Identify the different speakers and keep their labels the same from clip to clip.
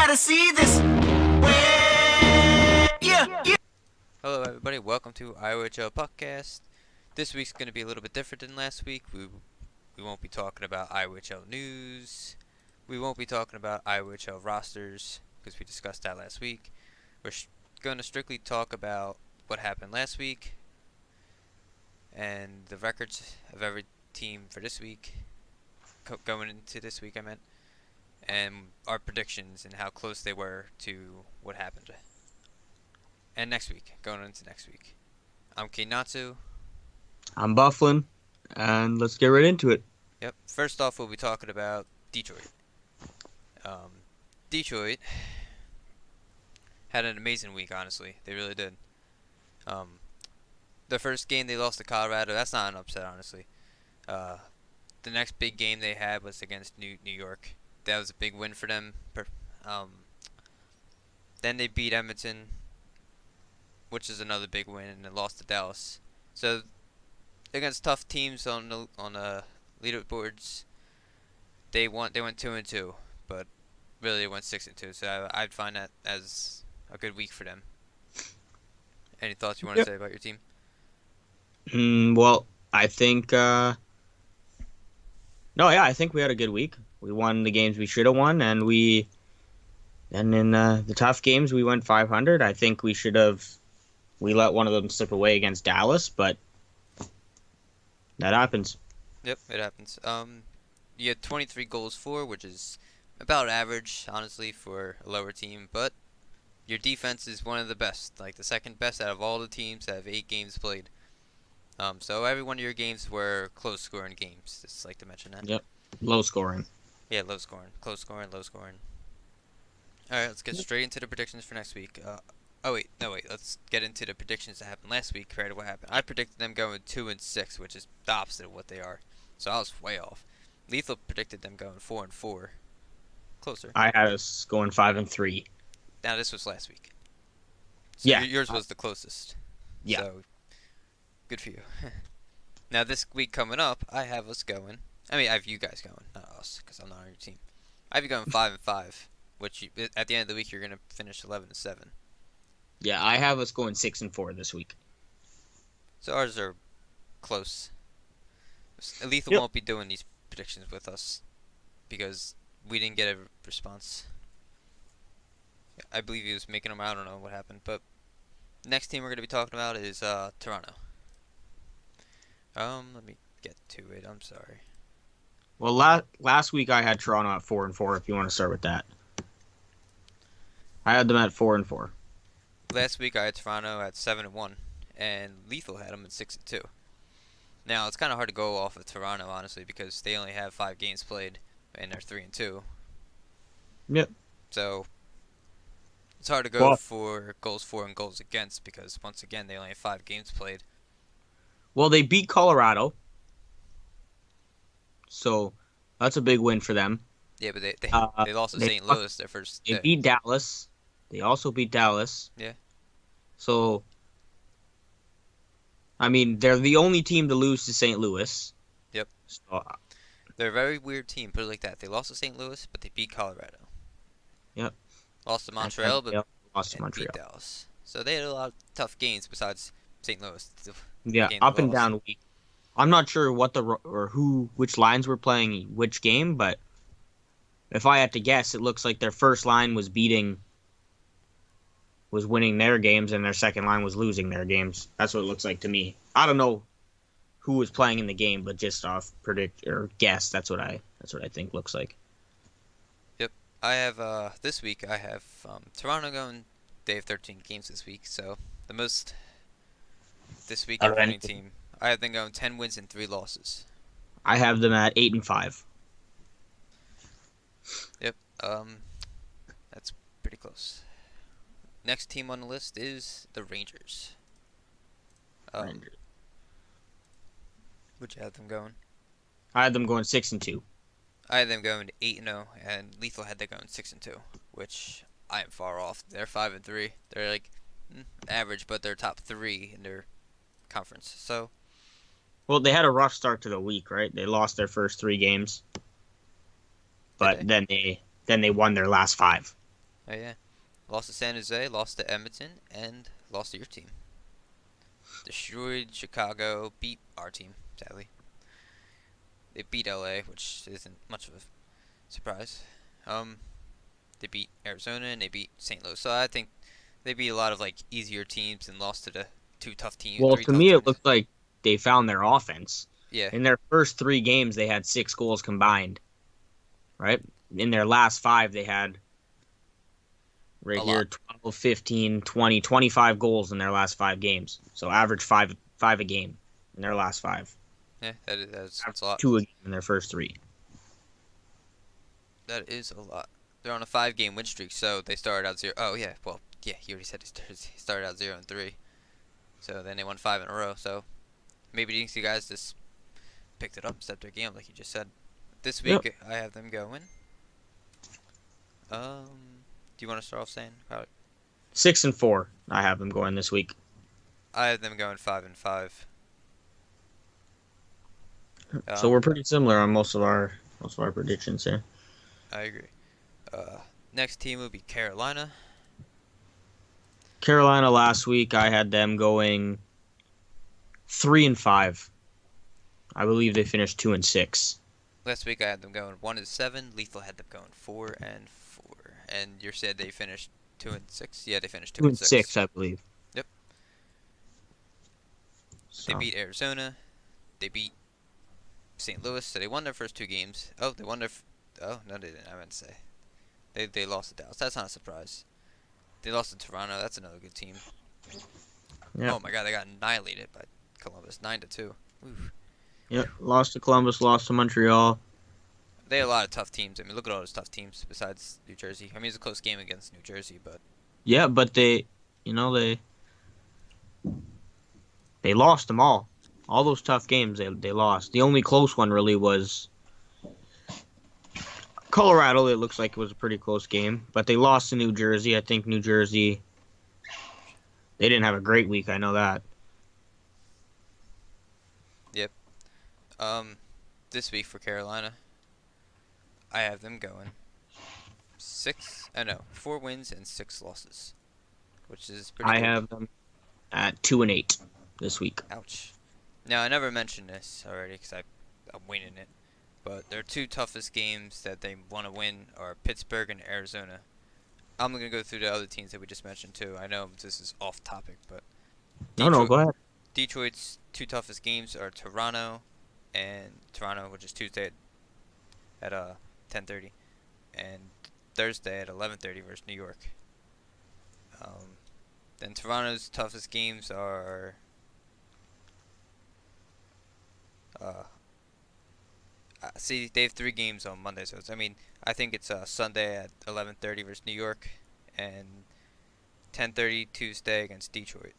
Speaker 1: gotta see this. Yeah.
Speaker 2: Hello everybody, welcome to IOHL Puckcast. This week's going to be a little bit different than last week. We won't be talking about IOHL news. We won't be talking about IOHL rosters, because we discussed that last week. We're going to strictly talk about what happened last week, and the records of every team for this week, going into this week I meant, and our predictions and how close they were to what happened. And next week, going into next week. I'm natzu.
Speaker 3: I'm Byfuglien, and let's get right into it.
Speaker 2: Yep. First off, we'll be talking about Detroit. Detroit had an amazing week, honestly. They really did. The first game they lost to Colorado. That's not an upset, honestly. The next big game they had was against New York. That was a big win for them. Then they beat Edmonton, which is another big win, and they lost to Dallas. So against tough teams on the leaderboards, they went 2-2, but really they went 6-2. So I'd find that as a good week for them. Any thoughts you want to say about your team?
Speaker 3: Well, I think I think we had a good week. We won the games we should have won, and in the tough games we went 500. I think we let one of them slip away against Dallas, but that happens.
Speaker 2: Yep, it happens. You had 23 goals for, which is about average, honestly, for a lower team, but your defense is one of the best, like the second best out of all the teams that have 8 games played. So every one of your games were close scoring games. Just like to mention that.
Speaker 3: Yep, low scoring.
Speaker 2: Yeah, low scoring, close scoring, low scoring. All right, let's get straight into the predictions for next week. Let's get into the predictions that happened last week. Compared to what happened, I predicted them going 2-6, which is the opposite of what they are. So I was way off. Lethal predicted them going 4-4. Closer.
Speaker 3: I had us going 5-3.
Speaker 2: Now this was last week. So
Speaker 3: yeah,
Speaker 2: yours was the closest.
Speaker 3: Yeah.
Speaker 2: So good for you. Now this week coming up, I have us going. I have you guys going, not us, because I'm not on your team. I have you going 5-5, which at the end of the week you're gonna finish 11-7.
Speaker 3: Yeah, I have us going 6-4 this week.
Speaker 2: So ours are close. Lethal won't be doing these predictions with us because we didn't get a response. I believe he was making them. I don't know what happened, but next team we're going to be talking about is Toronto. Let me get to it. I'm sorry.
Speaker 3: Well, last week I had Toronto at 4-4. If you want to start with that, I had them at 4-4.
Speaker 2: Last week I had Toronto at 7-1, and Lethal had them at 6-2. Now it's kind of hard to go off of Toronto, honestly, because they only have 5 games played, and they're 3-2.
Speaker 3: Yep.
Speaker 2: So it's hard to go for goals for and goals against because once again they only have 5 games played.
Speaker 3: Well, they beat Colorado, so that's a big win for them.
Speaker 2: Yeah, but they lost to St. Louis their first.
Speaker 3: They beat Dallas. They also beat Dallas.
Speaker 2: Yeah.
Speaker 3: So, they're the only team to lose to St. Louis.
Speaker 2: Yep.
Speaker 3: So,
Speaker 2: they're a very weird team, put it like that. They lost to St. Louis, but they beat Colorado.
Speaker 3: Yep.
Speaker 2: Lost to Montreal, but
Speaker 3: lost to Montreal.
Speaker 2: Beat Dallas. So they had a lot of tough games besides St. Louis.
Speaker 3: Yeah, up and down week. I'm not sure which lines were playing which game, but if I had to guess, it looks like their first line was winning their games, and their second line was losing their games. That's what it looks like to me. I don't know who was playing in the game, but just off predict or guess, that's what I think looks like.
Speaker 2: Yep, I have this week. I have Toronto going. They have 13 games this week, so the most this week of winning team. I have them going 10 wins and 3 losses.
Speaker 3: I have them at 8-5.
Speaker 2: Yep, that's pretty close. Next team on the list is the Rangers. Would you have them going?
Speaker 3: I had them going 6-2.
Speaker 2: I had them going 8-0, and Lethal had them going 6-2, which I am far off. They're 5-3. They're like average, but they're top 3 in their conference. So,
Speaker 3: well, they had a rough start to the week, right? They lost their first 3 games, but then they won their last 5.
Speaker 2: Oh yeah, lost to San Jose, lost to Edmonton, and lost to your team. Destroyed Chicago, beat our team. Sadly, they beat LA, which isn't much of a surprise. Um, they beat Arizona and they beat St. Louis. So I think they beat a lot of like easier teams and lost to the two tough teams,
Speaker 3: Well,
Speaker 2: three
Speaker 3: to
Speaker 2: tough
Speaker 3: me, it
Speaker 2: teams.
Speaker 3: looked like they found their offense.
Speaker 2: Yeah,
Speaker 3: In their first 3 games, they had 6 goals combined, right? In their last 5, they had right
Speaker 2: a lot.
Speaker 3: here 12, 15, 20, 25 goals in their last 5 games. So average five a game in their last 5.
Speaker 2: Yeah, that's a lot.
Speaker 3: 2 a game in their first 3.
Speaker 2: That is a lot. They're on a 5-game win streak, so they started out zero. Oh yeah, well yeah, he already said he started out 0-3. So then they won 5 in a row. So maybe these guys just picked it up and stepped their game, like you just said. This
Speaker 3: Yep.
Speaker 2: week I have them going. Do you want to start off saying?
Speaker 3: 6-4. I have them going this week.
Speaker 2: I have them going 5-5.
Speaker 3: So we're pretty similar on most of our predictions here.
Speaker 2: I agree. Next team will be Carolina.
Speaker 3: Carolina last week, I had them going 3-5. I believe they finished 2-6.
Speaker 2: Last week I had them going 1-7. Lethal had them going 4-4. And you said they finished 2-6. Yeah, they finished 2-6.
Speaker 3: 2-6, I believe.
Speaker 2: Yep.
Speaker 3: So.
Speaker 2: They beat Arizona. They beat St. Louis. So they won their first 2 games. Oh, they won their. Oh no, they didn't. I meant to say they lost to Dallas. That's not a surprise. They lost to Toronto. That's another good team.
Speaker 3: Yeah.
Speaker 2: Oh my God, they got annihilated by Columbus, 9-2. Oof.
Speaker 3: Yep. Lost to Columbus. Lost to Montreal.
Speaker 2: They had a lot of tough teams. I mean, look at all those tough teams besides New Jersey. I mean, it's a close game against New Jersey, but
Speaker 3: Yeah, but they lost them all. All those tough games they lost. The only close one really was Colorado. It looks like it was a pretty close game, but they lost to New Jersey. I think New Jersey, they didn't have a great week. I know that.
Speaker 2: this week for Carolina, I have them going 4 wins and 6 losses, which is pretty
Speaker 3: I
Speaker 2: good.
Speaker 3: have them at 2-8 this week.
Speaker 2: Ouch. Now, I never mentioned this already because I'm winning it, but their 2 toughest games that they want to win are Pittsburgh and Arizona. I'm going to go through the other teams that we just mentioned too. I know this is off topic, but
Speaker 3: No, go ahead.
Speaker 2: Detroit's 2 toughest games are Toronto, which is Tuesday at 10:30, and Thursday at 11:30 versus New York. Then Toronto's toughest games are see, they have 3 games on Monday, so I think it's Sunday at 11:30 versus New York, and 10:30 Tuesday against Detroit.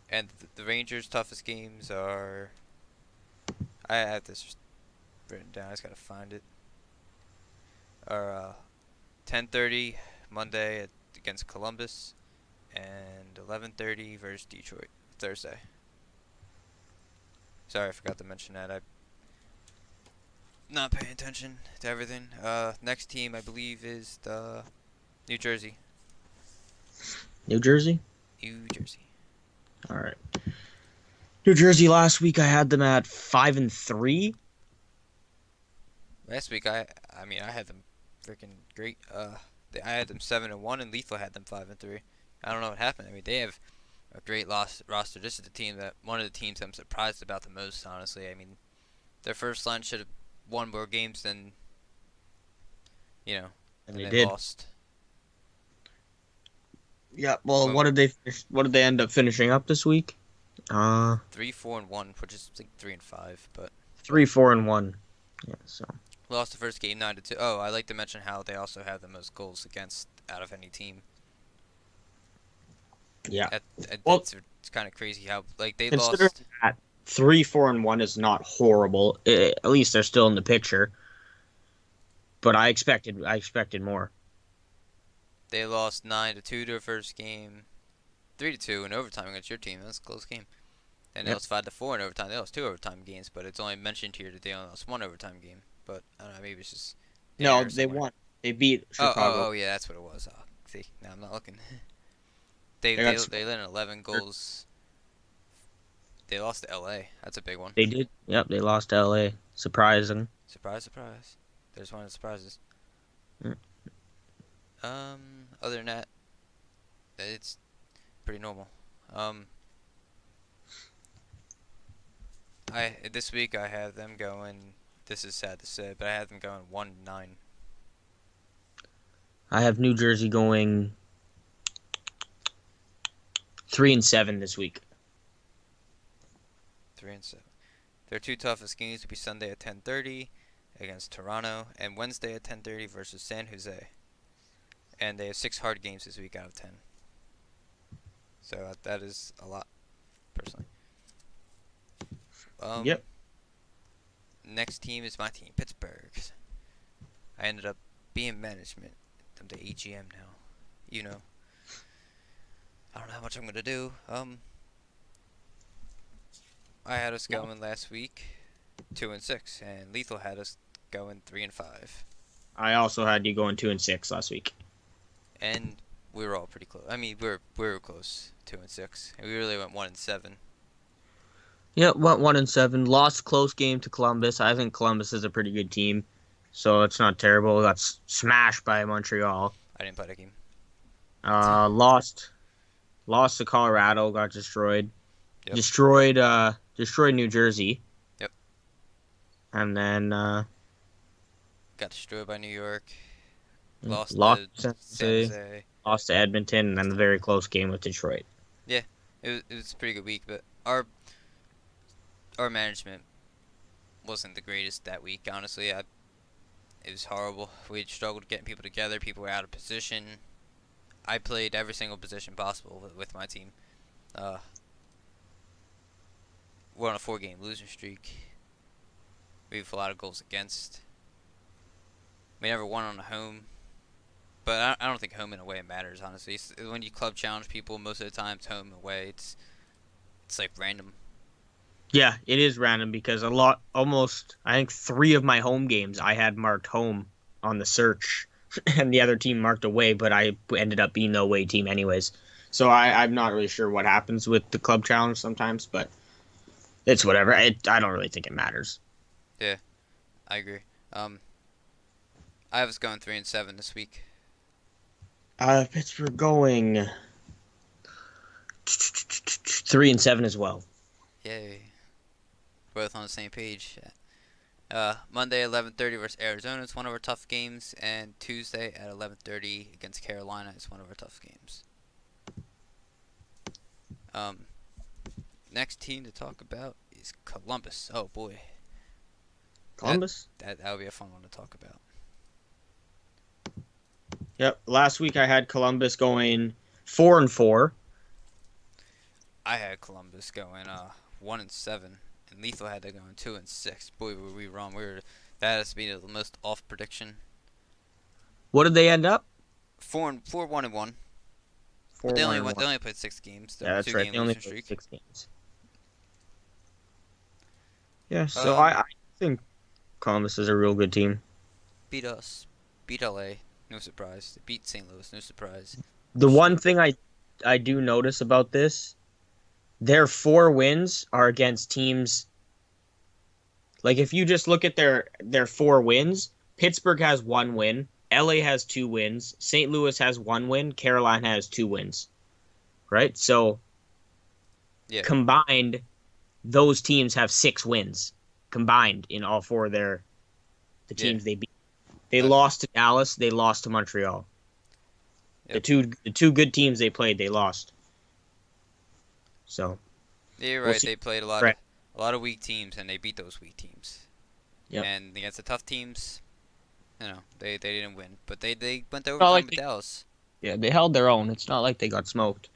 Speaker 2: And the Rangers' toughest games are. I have this written down. I just gotta find it. Are 10:30 Monday against Columbus, and 11:30 versus Detroit Thursday. Sorry, I forgot to mention that. I'm not paying attention to everything. Next team I believe is the New Jersey.
Speaker 3: New Jersey?
Speaker 2: New Jersey.
Speaker 3: All right. New Jersey last week I had them at 5-3.
Speaker 2: Last week I had them freaking great. I had them 7-1, and Lethal had them 5-3. I don't know what happened. I mean, they have a great roster. This is one of the teams I'm surprised about the most, honestly. I mean, their first line should have won more games than
Speaker 3: And
Speaker 2: and
Speaker 3: they
Speaker 2: they
Speaker 3: did.
Speaker 2: lost.
Speaker 3: Yeah. Well, what did they finish? What did they end up finishing up this week?
Speaker 2: 3-4-1, which is like 3-5, but
Speaker 3: 3-4-1. Yeah. So.
Speaker 2: lost the first game 9-2. Oh, I like to mention how they also have the most goals against out of any team.
Speaker 3: Yeah.
Speaker 2: Well, it's kind of crazy how they
Speaker 3: Considering
Speaker 2: lost.
Speaker 3: that 3-4-1 is not horrible. At least they're still in the picture. But I expected more.
Speaker 2: They lost 9-2 their first game, 3-2 in overtime against your team. That's a close game. And they lost 5-4 in overtime. They lost 2 overtime games, but it's only mentioned here that they only lost 1 overtime game. But I don't know, maybe it's just
Speaker 3: No, they won. They beat
Speaker 2: Oh,
Speaker 3: Chicago.
Speaker 2: yeah, that's what it was. Oh, see, now I'm not looking. They
Speaker 3: They
Speaker 2: they
Speaker 3: got
Speaker 2: they let in 11 goals. They lost to L.A. That's a big one.
Speaker 3: They did. Yep, they lost to LA. Surprising.
Speaker 2: Surprise, surprise. There's one of the surprises.
Speaker 3: Mm.
Speaker 2: Other than that, it's pretty normal. Um, this week I have them going. This is sad to say, but I have them going 1-9.
Speaker 3: I have New Jersey going 3-7 this week.
Speaker 2: 3-7. Their two toughest games will be Sunday at 10:30 against Toronto and Wednesday at 10:30 versus San Jose. And they have 6 hard games this week out of 10. So that is a lot, personally.
Speaker 3: Yep.
Speaker 2: Next team is my team, Pittsburgh. I ended up being management. I'm the AGM now. You know. I don't know how much I'm gonna do. I had us going last week 2-6, and Lethal had us going 3-5.
Speaker 3: I also had you going 2-6 last week.
Speaker 2: And we were all pretty close. I mean, we were close, 2-6, and we really went 1-7.
Speaker 3: Yep, went 1-7. Lost close game to Columbus. I think Columbus is a pretty good team, so it's not terrible. Got smashed by Montreal.
Speaker 2: I didn't play that game.
Speaker 3: Lost to Colorado. Got destroyed.
Speaker 2: Yep.
Speaker 3: Destroyed New Jersey.
Speaker 2: Yep.
Speaker 3: And then
Speaker 2: Got destroyed by New York.
Speaker 3: lost
Speaker 2: To
Speaker 3: to
Speaker 2: San Jose.
Speaker 3: Lost to Edmonton, and then a very close game with Detroit.
Speaker 2: Yeah, it was a pretty good week, but our management wasn't the greatest that week. Honestly, it was horrible. We had struggled getting people together. People were out of position. I played every single position possible with my team. We're on a 4-game losing streak. We have a lot of goals against. We never won on a home. But I don't think home and away matters, honestly. When you club challenge people, most of the time it's home and away. It's like random.
Speaker 3: Yeah, it is random because I think 3 of my home games I had marked home on the search, and the other team marked away, but I ended up being the away team anyways. So I'm not really sure what happens with the club challenge sometimes, but it's whatever. I don't really think it matters.
Speaker 2: Yeah, I agree. I was going 3-7 this week.
Speaker 3: Pittsburgh going 3-7 as well.
Speaker 2: Yay. Both on the same page. Monday 11:30 versus Arizona is one of our tough games, and Tuesday at 11:30 against Carolina is one of our tough games. Next team to talk about is Columbus. Oh boy.
Speaker 3: Columbus?
Speaker 2: That would be a fun one to talk about.
Speaker 3: Yep. Last week I had Columbus going 4-4.
Speaker 2: I had Columbus going 1-7, and Lethal had that going 2-6. Boy, were we wrong. That has been the most off prediction.
Speaker 3: What did they end up?
Speaker 2: 4-1-1. But they only played 6 games.
Speaker 3: Yeah, that's right. They only played
Speaker 2: streak.
Speaker 3: 6 games. Yeah, so I think Columbus is a real good team.
Speaker 2: Beat us. Beat LA. No surprise. They beat St. Louis. No surprise.
Speaker 3: The one thing I do notice about this, their 4 wins are against teams. Like, if you just look at their 4 wins, Pittsburgh has 1 win, LA has 2 wins, St. Louis has 1 win, Carolina has 2 wins. Right? So,
Speaker 2: yeah.
Speaker 3: Combined, those teams have 6 wins combined in all 4 of the teams they beat. They lost to Dallas, they lost to Montreal. Yep. The two good teams they played, they lost. So,
Speaker 2: yeah, you're right. They played a lot of weak teams, and they beat those weak teams.
Speaker 3: Yep.
Speaker 2: And against the tough teams, they didn't win, but they went to overtime with Dallas.
Speaker 3: Yeah, they held their own. It's not like they got smoked.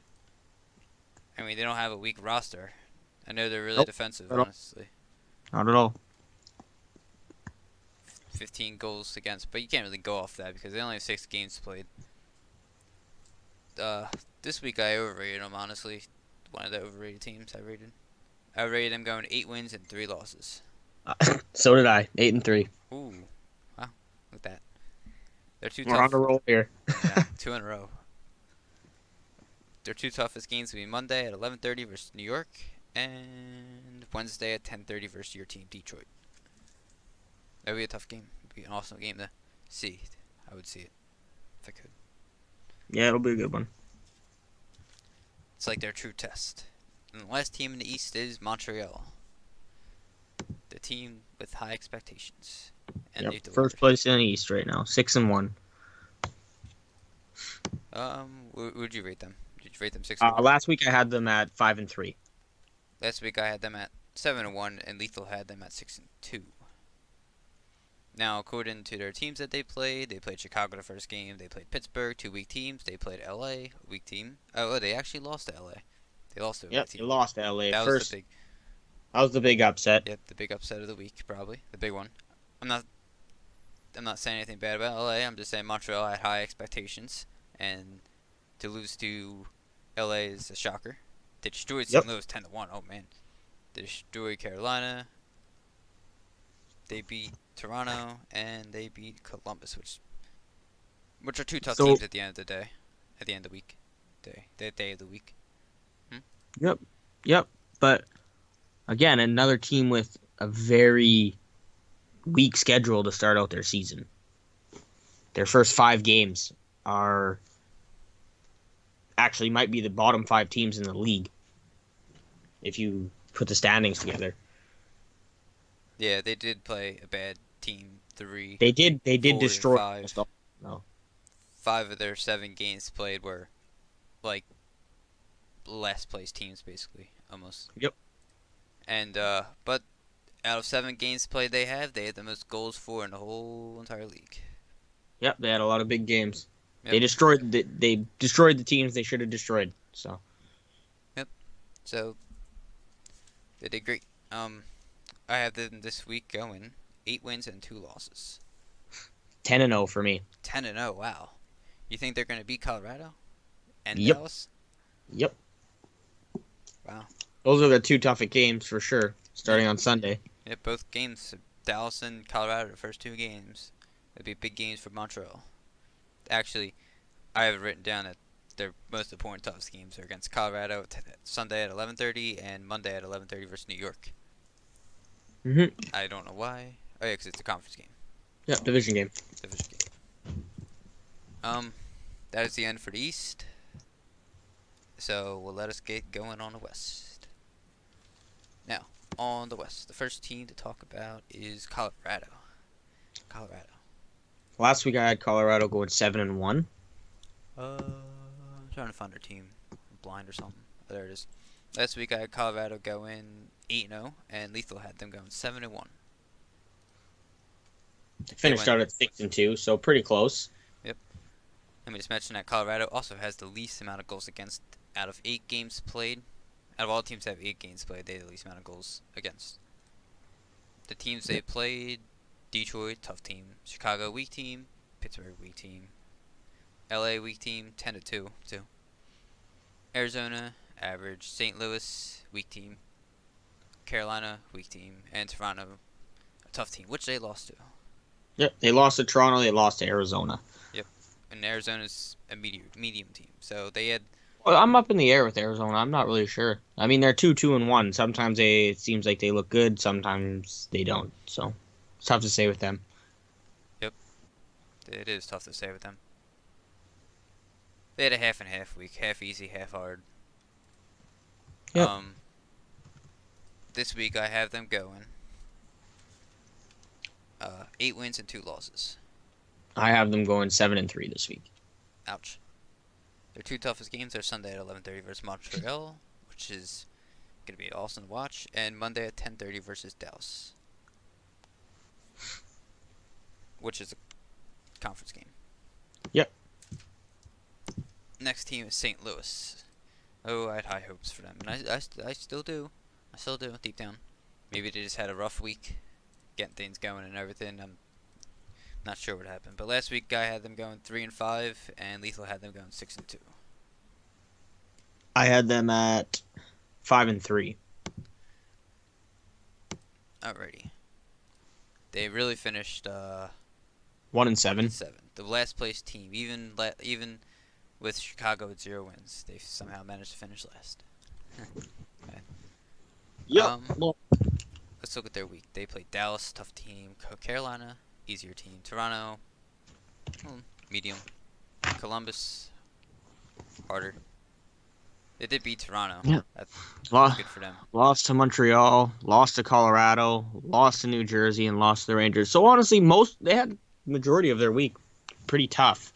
Speaker 2: I mean, they don't have a weak roster. I know they're really defensive, honestly.
Speaker 3: Not at all.
Speaker 2: 15 goals against, but you can't really go off that because they only have 6 games played. This week I overrated them, honestly. One of the overrated teams I rated. I rated them going 8 wins and 3 losses.
Speaker 3: So did I. 8-3.
Speaker 2: Ooh, wow, look at that. They're too
Speaker 3: We're on
Speaker 2: tough.
Speaker 3: a roll here.
Speaker 2: Yeah, 2 in a row. Their two toughest games will be Monday at 11:30 versus New York, and Wednesday at 10:30 versus your team, Detroit. That would be a tough game. It would be an awesome game to see. I would see it if I could.
Speaker 3: Yeah, it'll be a good one.
Speaker 2: It's like their true test. And the last team in the East is Montreal, the team with high expectations, and
Speaker 3: Yep.
Speaker 2: they've delivered.
Speaker 3: First place in the East right now, 6-1.
Speaker 2: Would you rate them? Did you rate them 6-1?
Speaker 3: Last week I had them at 5-3.
Speaker 2: Last week I had them at 7-1, and Lethal had them at 6-2. Now, according to their teams that they played Chicago the first game. They played Pittsburgh, two weak teams. They played LA, a weak team. Oh, they actually lost to LA. They lost to a weak
Speaker 3: Yep,
Speaker 2: team.
Speaker 3: they lost to LA
Speaker 2: That
Speaker 3: first.
Speaker 2: was the big.
Speaker 3: That was the big upset.
Speaker 2: Yep, the big upset of the week, probably the big one. I'm not saying anything bad about LA. I'm just saying Montreal had high expectations, and to lose to LA is a shocker. They destroyed St. Louis 10-1. Oh man, they destroyed Carolina. They beat Toronto and they beat Columbus, which are two tough teams at the end of the day, at the end of the week, the day of the week.
Speaker 3: Yep. But again, another team with a very weak schedule to start out their season. Their first 5 games are actually might be the bottom 5 teams in the league if you put the standings together.
Speaker 2: Yeah, they did play a bad team.
Speaker 3: They did
Speaker 2: 4,
Speaker 3: destroy
Speaker 2: 5.
Speaker 3: No.
Speaker 2: 5 of their 7 games played were like last place teams, basically, almost.
Speaker 3: Yep.
Speaker 2: And but out of 7 games played they had the most goals for in the whole entire league.
Speaker 3: Yep, they had a lot of big games.
Speaker 2: Yep.
Speaker 3: They destroyed the teams they should have destroyed.
Speaker 2: So they did great. I have them this week going 8 wins and 2 losses.
Speaker 3: 10-0 for me.
Speaker 2: 10-0. Wow. You think they're going to beat Colorado and
Speaker 3: Yep.
Speaker 2: Dallas?
Speaker 3: Yep.
Speaker 2: Wow.
Speaker 3: Those are the 2 toughest games for sure, starting on Sunday.
Speaker 2: Yeah, both games, Dallas and Colorado, the first 2 games. It'd be big games for Montreal. Actually, I have it written down that their most important toughest games are against Colorado Sunday at 11:30 and Monday at 11:30 versus New York.
Speaker 3: Mm-hmm.
Speaker 2: I don't know why. Oh yeah, because it's a conference game.
Speaker 3: Yep, division game.
Speaker 2: Division game. That is the end for the East. So we'll let us get going on the West. Now, on the West, the first team to talk about is Colorado.
Speaker 3: Last week I had Colorado going 7-1.
Speaker 2: I'm trying to find their team. I'm blind or something. Oh, there it is. Last week I had Colorado going 8-0, and Lethal had them going 7-1.
Speaker 3: They finished out at 6-2, so pretty close.
Speaker 2: Yep. Let me just mention that Colorado also has the least amount of goals against out of 8 games played. Out of all teams that have 8 games played, they have the least amount of goals against. The teams they played: Detroit, tough team; Chicago, weak team; Pittsburgh, weak team; LA, weak team, 10-2 too. Arizona, average; St. Louis, weak team; Carolina, weak team; and Toronto, a tough team, which they lost to.
Speaker 3: Yep, they lost to Toronto, they lost to Arizona.
Speaker 2: Yep, and Arizona's a medium team, so they had.
Speaker 3: Well, I'm up in the air with Arizona. I'm not really sure. I mean, they're 2-1. Sometimes it seems like they look good, sometimes they don't. So it's tough to say with them.
Speaker 2: Yep, it is tough to say with them. They had a half and half week, half easy, half hard.
Speaker 3: Yep.
Speaker 2: This week I have them going 8 wins and 2 losses.
Speaker 3: I have them going 7-3 this week.
Speaker 2: Ouch. Their 2 toughest games are Sunday at 11:30 versus Montreal, which is going to be awesome to watch, and Monday at 10:30 versus Dallas, which is a conference game.
Speaker 3: Yep.
Speaker 2: Next team is St. Louis. Oh, I had high hopes for them, and I still do. I still do, deep down. Maybe they just had a rough week getting things going and everything. I'm not sure what happened. But last week I had them going 3-5, and Lethal had them going 6-2.
Speaker 3: I had them at 5-3.
Speaker 2: Alrighty. They really finished
Speaker 3: 1-7.
Speaker 2: 7. the last place team, even with Chicago with 0 wins, they somehow managed to finish last. Okay.
Speaker 3: Yep. Well,
Speaker 2: Let's look at their week. They played Dallas, tough team. Carolina, easier team. Toronto, medium. Columbus, harder. They did beat Toronto.
Speaker 3: yeah.
Speaker 2: That's
Speaker 3: Lo-
Speaker 2: good for them.
Speaker 3: Lost to Montreal, lost to Colorado, lost to New Jersey, and lost to the Rangers. So honestly, they had majority of their week pretty tough.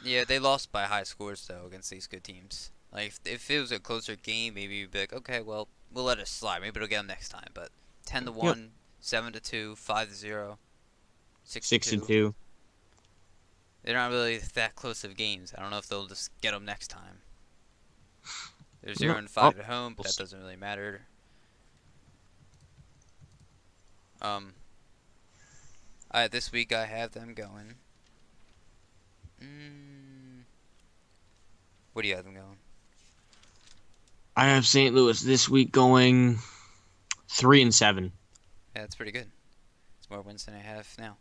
Speaker 2: Yeah, they lost by high scores though against these good teams. Like if it was a closer game, maybe you'd be like, okay, well we'll let it slide. Maybe it'll get them next time. But 10-1,
Speaker 3: Yep.
Speaker 2: 7-2, 5-0,
Speaker 3: 6 and
Speaker 2: 6-2.
Speaker 3: 2.
Speaker 2: They're not really that close of games. I don't know if they'll just get them next time. They're 0-5 at home, but that doesn't really matter. This week I have them going. What do you have them going?
Speaker 3: I have St. Louis this week going 3-7.
Speaker 2: Yeah, that's pretty good. It's more wins than I have now.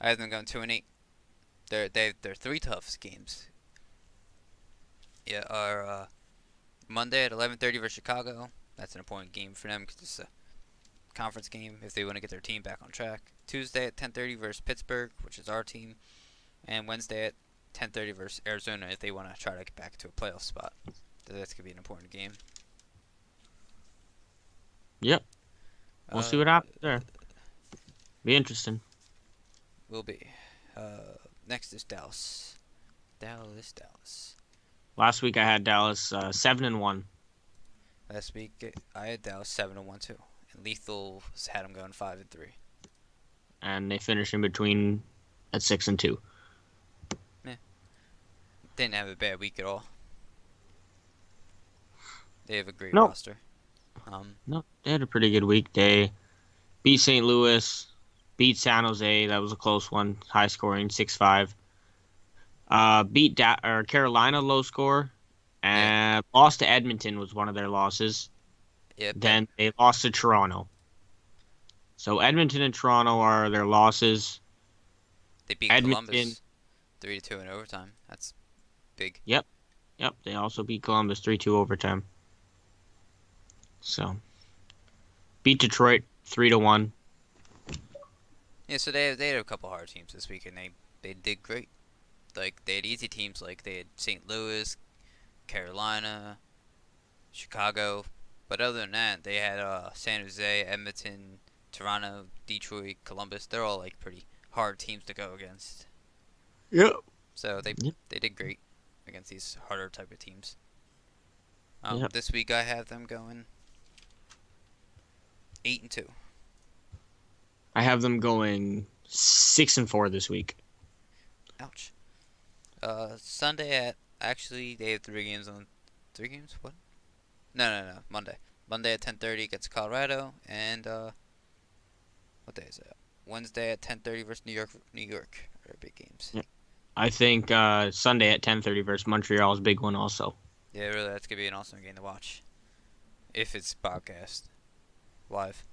Speaker 2: I have them going 2-8. They're 3 toughest games. Yeah, are Monday at 11:30 versus Chicago. That's an important game for them because it's a conference game if they want to get their team back on track. Tuesday at 10:30 versus Pittsburgh, which is our team, and Wednesday at 10:30 versus Arizona if they want to try to get back to a playoff spot. So that's gonna be an important game.
Speaker 3: Yep. We'll see what happens there. Be interesting.
Speaker 2: Will be. Next is Dallas. Dallas.
Speaker 3: Last week I had Dallas 7-1.
Speaker 2: Last week I had Dallas 7-1 too, and Lethal had them going 5-3.
Speaker 3: And they finished in between at 6-2.
Speaker 2: Yeah. Didn't have a bad week at all. They have a great roster.
Speaker 3: No, they had a pretty good week. They beat St. Louis, beat San Jose. That was a close one, high scoring, 6-5. Beat Carolina, low score, and lost to Edmonton was one of their losses.
Speaker 2: Yep.
Speaker 3: Then they lost to Toronto. So Edmonton and Toronto are their losses.
Speaker 2: They beat Columbus 3-2 in overtime. That's big.
Speaker 3: Yep. They also beat Columbus 3-2 overtime. So beat Detroit 3-1.
Speaker 2: Yeah, so they had a couple hard teams this week, and they did great. Like they had easy teams, like they had St. Louis, Carolina, Chicago, but other than that, they had San Jose, Edmonton, Toronto, Detroit, Columbus. They're all like pretty hard teams to go against.
Speaker 3: Yep.
Speaker 2: So they did great against these harder type of teams.
Speaker 3: Yep.
Speaker 2: This week I have them going 8-2.
Speaker 3: I have them going 6-4 this week.
Speaker 2: Ouch. Sunday at they have 3 games on 3 games. What? No. Monday. Monday at 10:30 against Colorado, and what day is that? Wednesday at 10:30 versus New York are big games.
Speaker 3: Yep. I think Sunday at 10:30 versus Montreal is a big one also.
Speaker 2: Yeah, really, that's gonna be an awesome game to watch. If it's podcast live.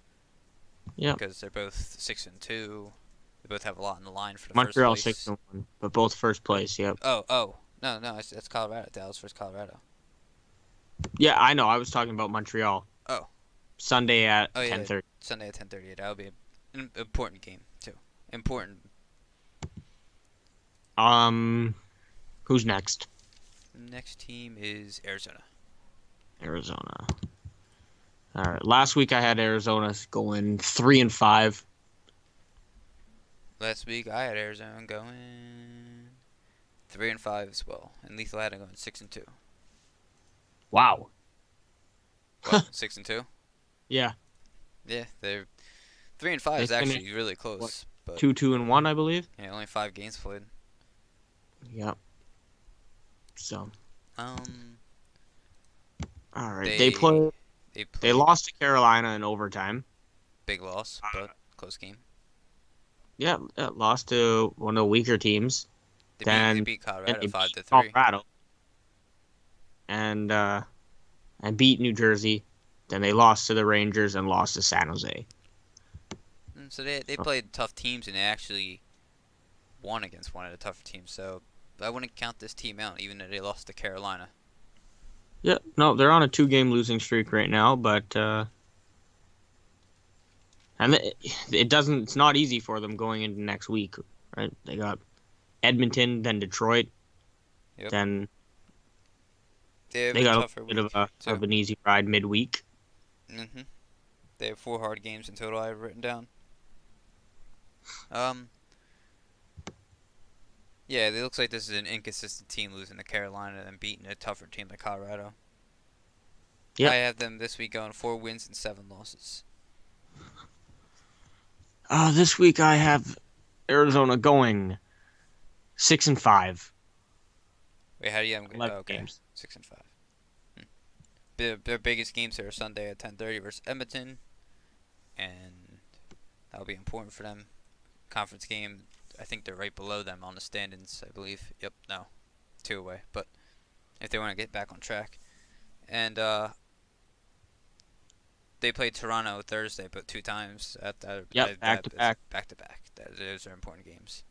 Speaker 3: Yeah.
Speaker 2: Because they're both 6-2. They both have a lot on the line for the
Speaker 3: Montreal
Speaker 2: first place.
Speaker 3: 6-1, but both first place. Yep.
Speaker 2: Oh. No, that's Colorado. Dallas versus Colorado.
Speaker 3: Yeah, I know. I was talking about Montreal.
Speaker 2: Oh.
Speaker 3: Sunday at 10:30.
Speaker 2: Sunday at 10:30. That'll be an important game too. Important.
Speaker 3: Who's next?
Speaker 2: Next team is Arizona.
Speaker 3: Arizona. All right. Last week I had Arizona going 3-5.
Speaker 2: Last week I had Arizona going 3-5 as well, and Lethal had it going 6-2.
Speaker 3: Wow.
Speaker 2: What, 6-2?
Speaker 3: Yeah.
Speaker 2: Yeah, they're 3-5 is actually really close. But
Speaker 3: 2-1, I believe.
Speaker 2: Yeah, only 5 games played.
Speaker 3: Yep. So.
Speaker 2: All
Speaker 3: right. They lost to Carolina in overtime.
Speaker 2: Big loss, but close game.
Speaker 3: Yeah, lost to one of the weaker teams.
Speaker 2: They beat Colorado 5-3.
Speaker 3: Colorado. And beat New Jersey. Then they lost to the Rangers and lost to San Jose.
Speaker 2: So they played tough teams, and they actually won against one of the tougher teams. So I wouldn't count this team out, even though they lost to Carolina.
Speaker 3: Yeah, no, they're on a 2-game losing streak right now, but and it doesn't. It's not easy for them going into next week, right? They got Edmonton, then Detroit,
Speaker 2: Yep.
Speaker 3: then
Speaker 2: They have
Speaker 3: they
Speaker 2: a
Speaker 3: got a
Speaker 2: tougher
Speaker 3: bit of
Speaker 2: week
Speaker 3: a
Speaker 2: too.
Speaker 3: of an easy ride midweek.
Speaker 2: Mhm. They have 4 hard games in total. I have written down. Um. Yeah, it looks like this is an inconsistent team losing to Carolina and beating a tougher team like Colorado. I
Speaker 3: Yep.
Speaker 2: have them this week going 4 wins and 7 losses.
Speaker 3: This week I have Arizona going 6-5,
Speaker 2: Wait, how do you have them?
Speaker 3: 11
Speaker 2: Oh, okay,
Speaker 3: games.
Speaker 2: 6-5. Hmm. Their biggest games are Sunday at 10:30 versus Edmonton, and that'll be important for them. Conference game, I think they're right below them on the standings, I believe. Yep, no, 2 away. But if they want to get back on track, and they played Toronto Thursday, but 2 times.
Speaker 3: Yep, back to back.
Speaker 2: Back to back. Those are important games.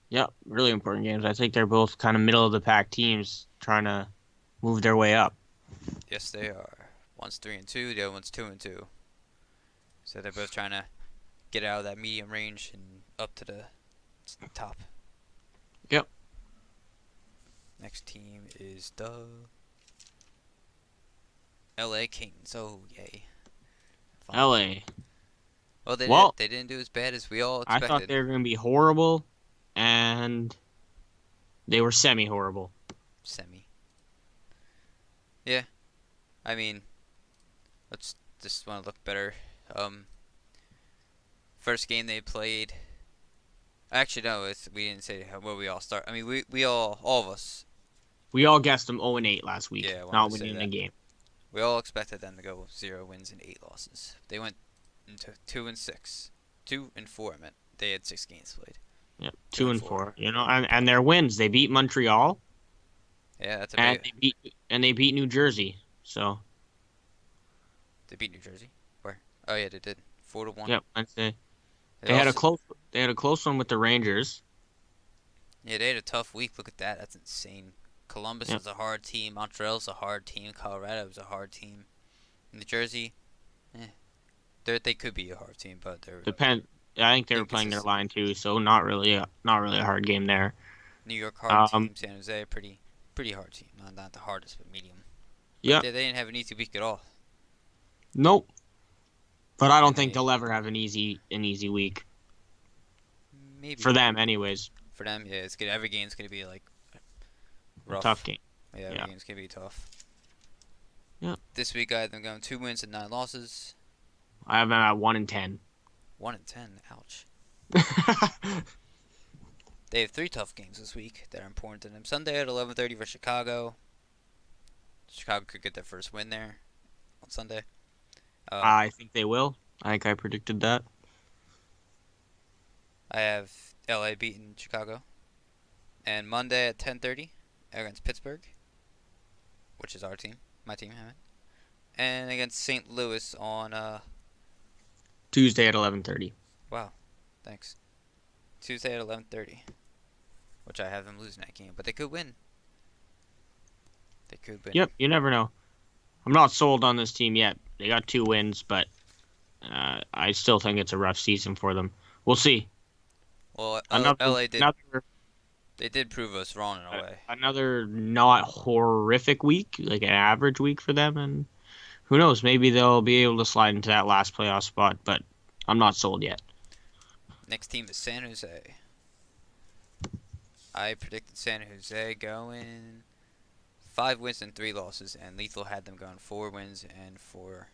Speaker 3: Yep, really important games. I think they're both kind of middle of the pack teams trying to move their way up.
Speaker 2: Yes, they are. One's 3-2, the other one's 2-2. So they're both trying to get out of that medium range and up to the top.
Speaker 3: Yep.
Speaker 2: Next team is the LA Kings. Oh yay!
Speaker 3: LA.
Speaker 2: Well,
Speaker 3: Well,
Speaker 2: they didn't do as bad as we all
Speaker 3: I thought
Speaker 2: expected.
Speaker 3: they were going to be horrible, and they were semi-horrible.
Speaker 2: Semi. Yeah, I mean, let's just want to look better. First game they played. Actually, no, we didn't say where we all start. I mean, we all of us.
Speaker 3: We all guessed them 0-8 last week,
Speaker 2: Yeah, I wanted
Speaker 3: not
Speaker 2: to say
Speaker 3: winning a
Speaker 2: that.
Speaker 3: game.
Speaker 2: We all expected them to go 0 wins and 8 losses. They went into 2-6, 2-4. I meant they had 6 games played.
Speaker 3: Yep,
Speaker 2: Two
Speaker 3: two
Speaker 2: and
Speaker 3: and
Speaker 2: four.
Speaker 3: four. And their wins. They beat Montreal,
Speaker 2: Yeah, that's a
Speaker 3: and
Speaker 2: big.
Speaker 3: they beat New Jersey. So
Speaker 2: They beat New Jersey. Where? Oh yeah, they did. 4-1.
Speaker 3: yep, Wednesday.
Speaker 2: They also.
Speaker 3: They had a close one with the Rangers.
Speaker 2: Yeah, they had a tough week. Look at that. That's insane. Columbus
Speaker 3: Yep.
Speaker 2: was a hard team. Montreal's a hard team. Colorado was a hard team. New Jersey, they could be a hard team, but they're
Speaker 3: Depend. I think they were playing their
Speaker 2: inconsistent.
Speaker 3: line too, so not really a hard game there.
Speaker 2: New York hard
Speaker 3: Um,
Speaker 2: team. San Jose pretty hard team. Not the hardest, but medium. But
Speaker 3: yep.
Speaker 2: they didn't have an easy week at all.
Speaker 3: Nope. But I don't
Speaker 2: And
Speaker 3: think
Speaker 2: they
Speaker 3: they'll ever have an easy week
Speaker 2: maybe
Speaker 3: for them, anyways.
Speaker 2: for them, yeah, it's good. Every game's gonna be like
Speaker 3: A tough
Speaker 2: rough.
Speaker 3: game.
Speaker 2: Yeah, every
Speaker 3: Yeah.
Speaker 2: game's gonna be tough.
Speaker 3: Yeah.
Speaker 2: This week I had them going 2 wins and 9 losses.
Speaker 3: I have them at 1-10.
Speaker 2: 1-10. Ouch. They have 3 tough games this week that are important to them. Sunday at 11:30 for Chicago. Chicago could get their first win there on Sunday.
Speaker 3: I think they will. I think I predicted that.
Speaker 2: I have LA beating Chicago. And Monday at 10:30 against Pittsburgh, which is our team, my team, I meant. And against St. Louis on
Speaker 3: Tuesday at 11:30.
Speaker 2: wow, thanks. Tuesday at 11:30, which I have them losing that game, but they could win. They could win.
Speaker 3: Yep, you never know. I'm not sold on this team yet. They got 2 wins, but I still think it's a rough season for them. We'll see.
Speaker 2: Well,
Speaker 3: Another
Speaker 2: LA did.
Speaker 3: another
Speaker 2: They did prove us wrong in a way.
Speaker 3: another not horrific week, like an average week for them, and who knows? Maybe they'll be able to slide into that last playoff spot, but I'm not sold yet.
Speaker 2: Next team is San Jose. I predicted San Jose going 5 wins and 3 losses, and Lethal had them going 4 wins and 4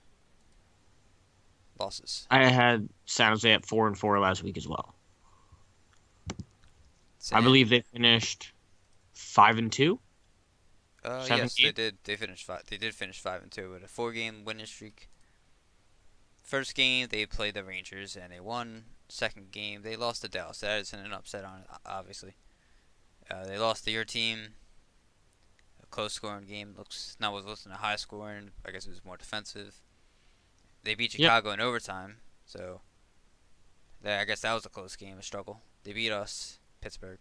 Speaker 2: losses.
Speaker 3: I had San Jose at 4-4 last week as well. I
Speaker 2: San.
Speaker 3: believe they finished 5-2.
Speaker 2: Yes, they
Speaker 3: games?
Speaker 2: did. They did finish 5-2 with a 4-game winning streak. First game they played the Rangers and they won. Second game they lost to Dallas. That isn't an upset on it, obviously. They lost to your team. A close scoring game. Wasn't a high scoring. I guess it was more defensive. They beat
Speaker 3: Yep.
Speaker 2: Chicago in overtime, so I guess that was a close game, a struggle. They beat us, Pittsburgh.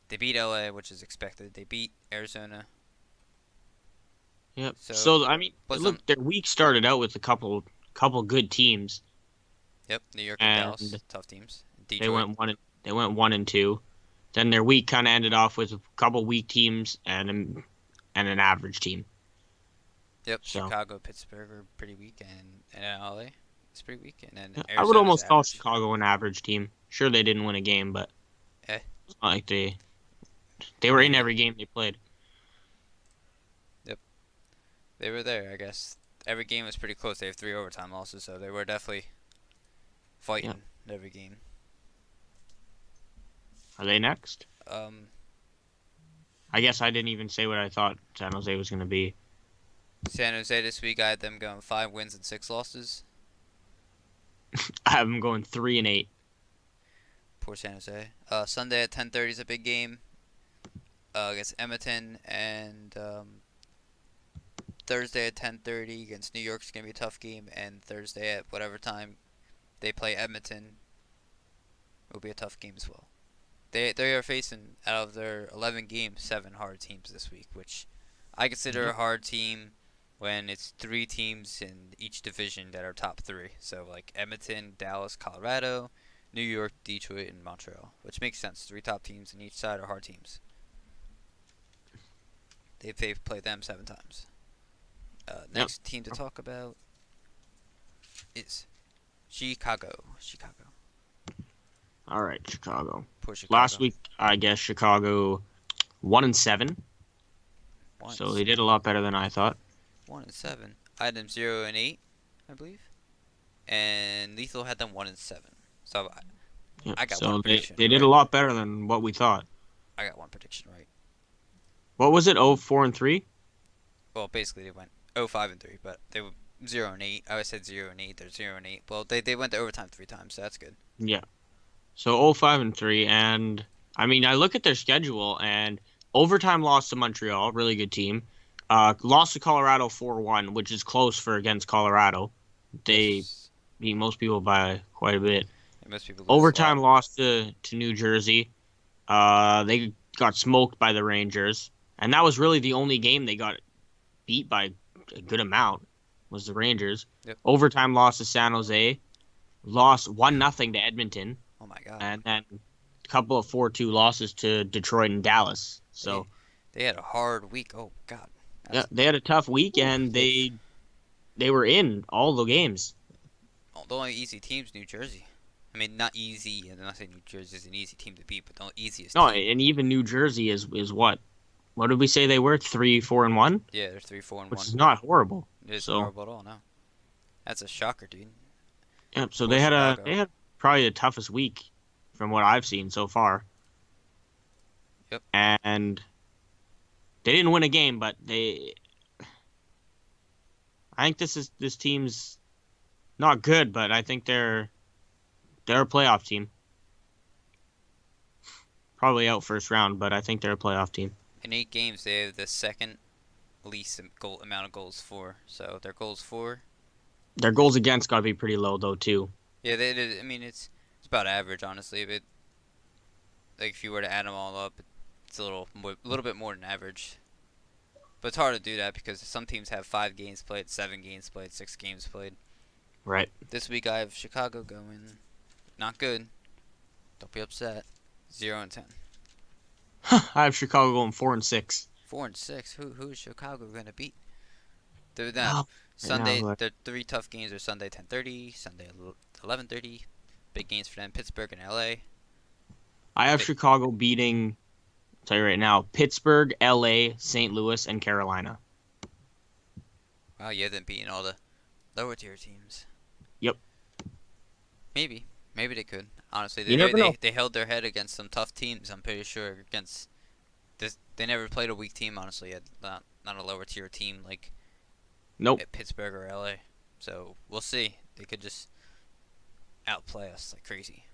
Speaker 2: They beat LA, which is expected. They beat Arizona.
Speaker 3: Yep.
Speaker 2: So
Speaker 3: So I mean,
Speaker 2: wasn't
Speaker 3: look, their week started out with a couple good teams,
Speaker 2: Yep, New York and
Speaker 3: and
Speaker 2: Dallas, tough teams.
Speaker 3: they
Speaker 2: Detroit.
Speaker 3: went 1-2. Then their week kind of ended off with a couple weak teams and an average team.
Speaker 2: Yep,
Speaker 3: So
Speaker 2: Chicago, Pittsburgh are pretty weak, and LA is pretty weak, and then
Speaker 3: yeah, I would
Speaker 2: Arizona's
Speaker 3: almost call
Speaker 2: average.
Speaker 3: Chicago an average team. Sure, they didn't win a game, but
Speaker 2: Eh,
Speaker 3: it's not like they
Speaker 2: I
Speaker 3: were
Speaker 2: mean,
Speaker 3: in every game they played.
Speaker 2: yep, they were there. I guess every game was pretty close. They have 3 overtime losses, so they were definitely
Speaker 3: Yeah.
Speaker 2: fighting every game.
Speaker 3: Are they next?
Speaker 2: Um,
Speaker 3: I guess I didn't even say what I thought San Jose was going to be.
Speaker 2: San Jose this week, I had them going 5 wins and 6 losses.
Speaker 3: I have them going 3-8.
Speaker 2: Poor San Jose. Sunday at 10:30 is a big game against Edmonton, and Thursday at 10:30 against New York is gonna be a tough game, and Thursday at whatever time they play Edmonton will be a tough game as well. They are facing, out of their 11 games, 7 hard teams this week, which I consider a
Speaker 3: Yep.
Speaker 2: hard team when it's 3 teams in each division that are top 3. So like Edmonton, Dallas, Colorado, New York, Detroit, and Montreal, which makes sense. 3 top teams in each side are hard teams. They've played them 7 times. Next team to talk about is Chicago. Chicago.
Speaker 3: All right, Chicago.
Speaker 2: Poor Chicago.
Speaker 3: Last week, I guess Chicago 1-7.
Speaker 2: One
Speaker 3: So they did a lot better than I thought.
Speaker 2: 1-7. I had them 0-8, I believe, and Lethal had them 1-7. So
Speaker 3: Yeah.
Speaker 2: I got
Speaker 3: So
Speaker 2: one
Speaker 3: they
Speaker 2: prediction.
Speaker 3: did a
Speaker 2: right.
Speaker 3: lot better than what we thought.
Speaker 2: I got one prediction right.
Speaker 3: What was it? 0-4-3?
Speaker 2: Well, basically they went 0-5-3, but they were 0-8. I always said 0-8. They're 0-8. Well, they went to overtime 3 times, so that's good.
Speaker 3: Yeah. So 0-5-3, and I mean, I look at their schedule, and overtime loss to Montreal, really good team. Lost to Colorado 4-1, which is close for against Colorado. They
Speaker 2: Yes.
Speaker 3: beat most people by quite a bit.
Speaker 2: And most people lose
Speaker 3: Overtime
Speaker 2: a lot.
Speaker 3: loss to New Jersey. They got smoked by the Rangers, and that was really the only game they got beat by a good amount. Was the Rangers.
Speaker 2: Yep.
Speaker 3: Overtime loss to San Jose. Lost 1-0 to Edmonton.
Speaker 2: Oh my god.
Speaker 3: And then a couple of 4-2 losses to Detroit and Dallas. So
Speaker 2: They had a hard week. Oh god.
Speaker 3: yeah, they had a tough week, and they were in all the games.
Speaker 2: The only easy team's New Jersey. I mean, not easy, and I'm not saying New Jersey's an easy team to beat, but the easiest
Speaker 3: No,
Speaker 2: team.
Speaker 3: and even New Jersey is what? What did we say they were? 3-4-1,
Speaker 2: Yeah, they're 3-4-1.
Speaker 3: which is not horrible.
Speaker 2: It isn't
Speaker 3: So
Speaker 2: horrible at all, no. That's a shocker, dude.
Speaker 3: yeah, so
Speaker 2: Poor Chicago.
Speaker 3: they had probably the toughest week from what I've seen so far.
Speaker 2: Yep.
Speaker 3: And they didn't win a game, but I think this team's not good, but I think they're a playoff team. Probably out first round, but I think they're a playoff team.
Speaker 2: In 8 games, they have the second least amount of goals for. So their goals for.
Speaker 3: Their goals against got to be pretty low though too.
Speaker 2: Yeah, I mean, it's about average, honestly. But like if you were to add them all up, it's a little bit more than average. But it's hard to do that because some teams have 5 games played, 7 games played, 6 games played.
Speaker 3: Right.
Speaker 2: This week I have Chicago going not good. Don't be upset. 0-10.
Speaker 3: I have Chicago going 4-6.
Speaker 2: 4-6. Who is Chicago gonna beat? They're not.
Speaker 3: Oh,
Speaker 2: Sunday.
Speaker 3: look.
Speaker 2: Their 3 tough games are Sunday 10:30, Sunday 11:30. Big games for them: Pittsburgh and LA.
Speaker 3: I have
Speaker 2: Pitt-
Speaker 3: Chicago beating. I'll tell you right now, Pittsburgh, LA, St. Louis, and Carolina.
Speaker 2: Wow, you have them beating all the lower tier teams.
Speaker 3: Yep.
Speaker 2: Maybe they could. Honestly,
Speaker 3: You never know.
Speaker 2: they held their head against some tough teams. I'm pretty sure against this. They never played a weak team. Honestly, yet not a lower tier team like
Speaker 3: Nope.
Speaker 2: at Pittsburgh or LA. So we'll see. They could just outplay us like crazy.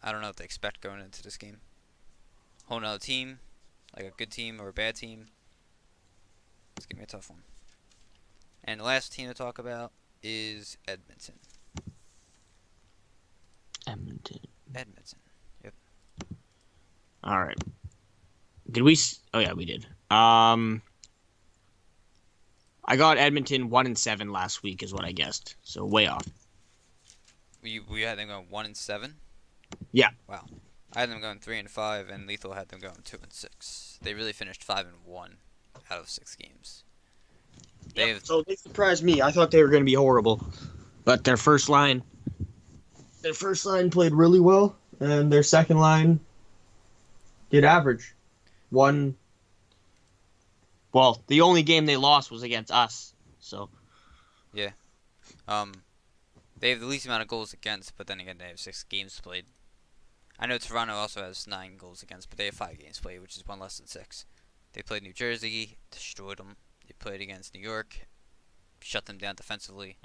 Speaker 2: I don't know what they expect going into this game. Whole nother team, like a good team or a bad team. It's gonna be a tough one. And the last team to talk about is Edmonton.
Speaker 3: Edmonton.
Speaker 2: Edmonton. Yep.
Speaker 3: All right. Did we? Oh yeah, we did. I got Edmonton 1-7 last week, is what I guessed. So way off.
Speaker 2: We had them going 1-7.
Speaker 3: Yeah.
Speaker 2: Wow. I had them going 3-5, and Lethal had them going 2-6. They really finished 5-1 out of 6 games.
Speaker 3: Yep. So they surprised me. I thought they were going to be horrible, but their first line played really well, and their second line did average. One. Well, the only game they lost was against us. So.
Speaker 2: Yeah. They have the least amount of goals against, but then again, they have 6 games played. I know Toronto also has 9 goals against, but they have 5 games played, which is 1 less than 6. They played New Jersey, destroyed them. They played against New York, shut them down defensively.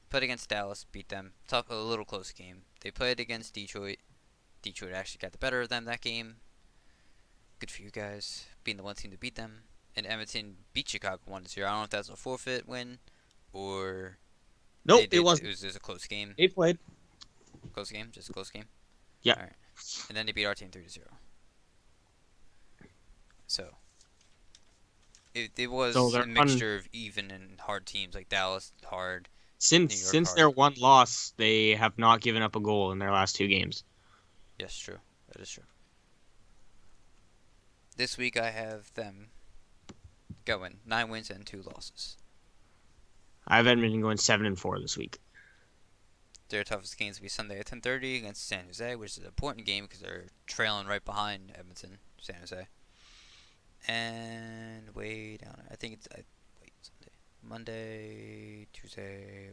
Speaker 2: Played against Dallas, beat them. Tough, a little close game. They played against Detroit. Detroit actually got the better of them that game. Good for you guys, being the one team to beat them. And Edmonton beat Chicago 1-0. I don't know if that's a forfeit win or
Speaker 3: Nope, it wasn't.
Speaker 2: It was just a close game.
Speaker 3: They played.
Speaker 2: Close game, just a close game.
Speaker 3: Yeah.
Speaker 2: All right. And then they beat our team 3-0. So it was a mixture of even and hard teams, like Dallas hard.
Speaker 3: Since their one loss, they have not given up a goal in their last 2 games.
Speaker 2: Yes, true. That is true. This week I have them going 9 wins and 2 losses.
Speaker 3: I have Edmonton going 7-4 this week.
Speaker 2: Their toughest games will be Sunday at 10:30 against San Jose, which is an important game because they're trailing right behind Edmonton, San Jose. And way down, I think it's Sunday, Monday, Tuesday.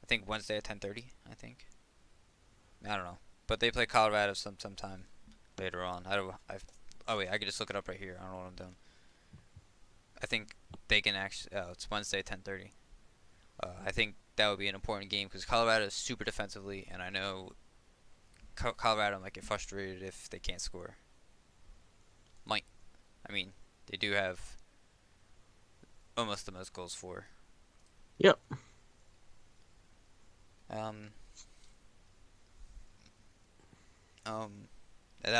Speaker 2: I think Wednesday at 10:30. I think. I don't know, but they play Colorado sometime later on. Oh wait, I could just look it up right here. I don't know what I'm doing. I think they can actually. Oh, it's Wednesday at 10:30. I think that would be an important game because Colorado is super defensively, and I know Colorado might get frustrated if they can't score. Might. I mean, they do have almost the most goals for.
Speaker 3: Yep.
Speaker 2: That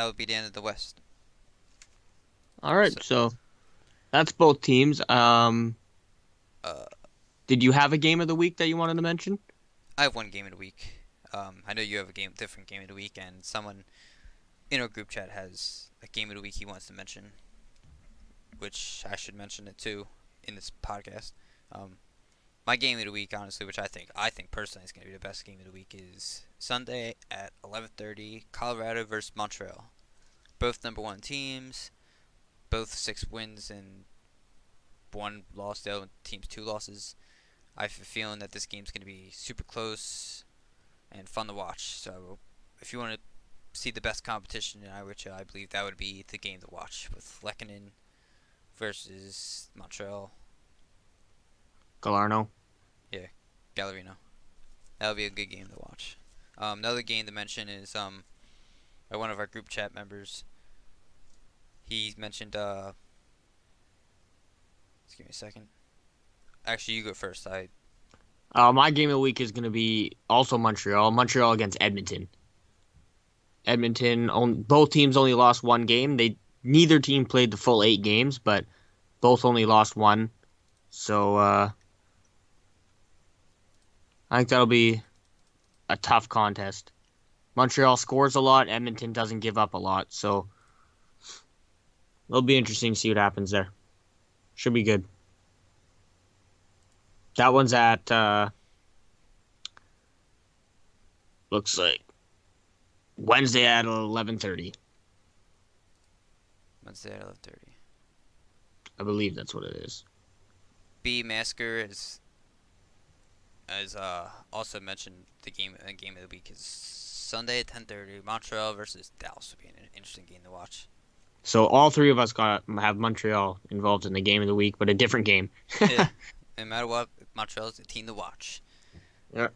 Speaker 2: would be the end of the West.
Speaker 3: All right, so that's both teams. Did you have a game of the week that you wanted to mention?
Speaker 2: I have one game of the week. I know you have a different game of the week, and someone in our group chat has a game of the week he wants to mention, which I should mention it too in this podcast. My game of the week, honestly, which I think personally is going to be the best game of the week, is Sunday at 11:30, Colorado versus Montreal. Both number 1 teams, both 6 wins and 1 loss. The other team's 2 losses. I have a feeling that this game's going to be super close and fun to watch. So if you want to see the best competition in IOHL, I believe that would be the game to watch, with Lehkonen versus Montreal.
Speaker 3: Galarno.
Speaker 2: Yeah, Gallerino. That would be a good game to watch. Another game to mention is by one of our group chat members. He mentioned, just give me a second. Actually, you go first.
Speaker 3: My game of the week is going to be also Montreal. Montreal against Edmonton. Both teams only lost 1 game. Neither team played the full 8 games, but both only lost 1. So I think that'll be a tough contest. Montreal scores a lot. Edmonton doesn't give up a lot. So it'll be interesting to see what happens there. Should be good. That one's at, looks like Wednesday at 11:30.
Speaker 2: Wednesday at 11:30.
Speaker 3: I believe that's what it is.
Speaker 2: B Masker has also mentioned the game of the week is Sunday at 10:30. Montreal versus Dallas would be an interesting game to watch.
Speaker 3: So all 3 of us have Montreal involved in the game of the week, but a different game.
Speaker 2: Yeah. No matter what, Montreal's the team to watch.
Speaker 3: Yeah.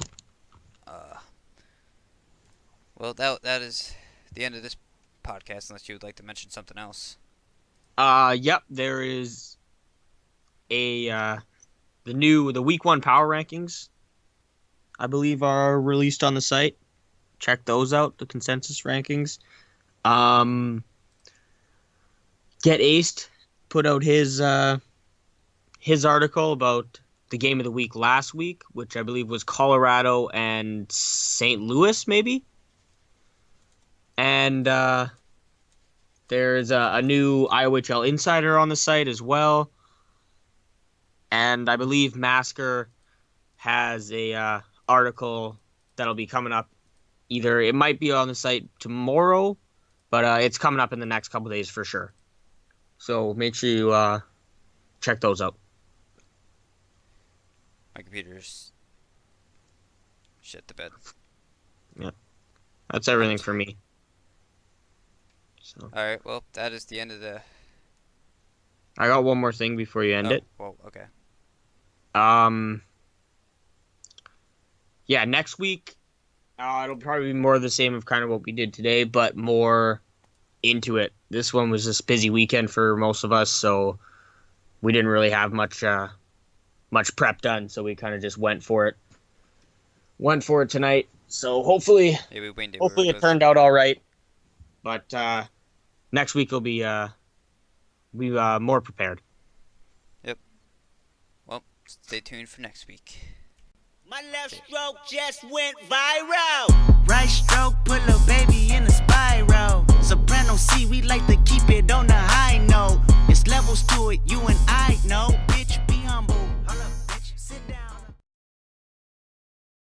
Speaker 2: Well, that is the end of this podcast, unless you would like to mention something else.
Speaker 3: Yep, there is the week 1 power rankings, I believe, are released on the site. Check those out, the consensus rankings. Get Aced put out his article about the game of the week last week, which I believe was Colorado and St. Louis, maybe. And there's a new IOHL insider on the site as well. And I believe Masker has a article that'll be coming up. Either it might be on the site tomorrow, but it's coming up in the next couple of days for sure. So make sure you check those out.
Speaker 2: My computer's shit the bed.
Speaker 3: Yeah, that's everything for me. So
Speaker 2: Alright, well, that is the end of the...
Speaker 3: I got one more thing before you end it.
Speaker 2: Well, okay.
Speaker 3: Yeah, next week, it'll probably be more of the same of kind of what we did today, but more into it. This one was this busy weekend for most of us, so we didn't really have much prep done, so we kind of just went for it. Went for it tonight. So hopefully it turned out all right. But next week will be more prepared.
Speaker 2: Yep. Well, stay tuned for next week.
Speaker 1: My left stroke just went viral. Right stroke put little baby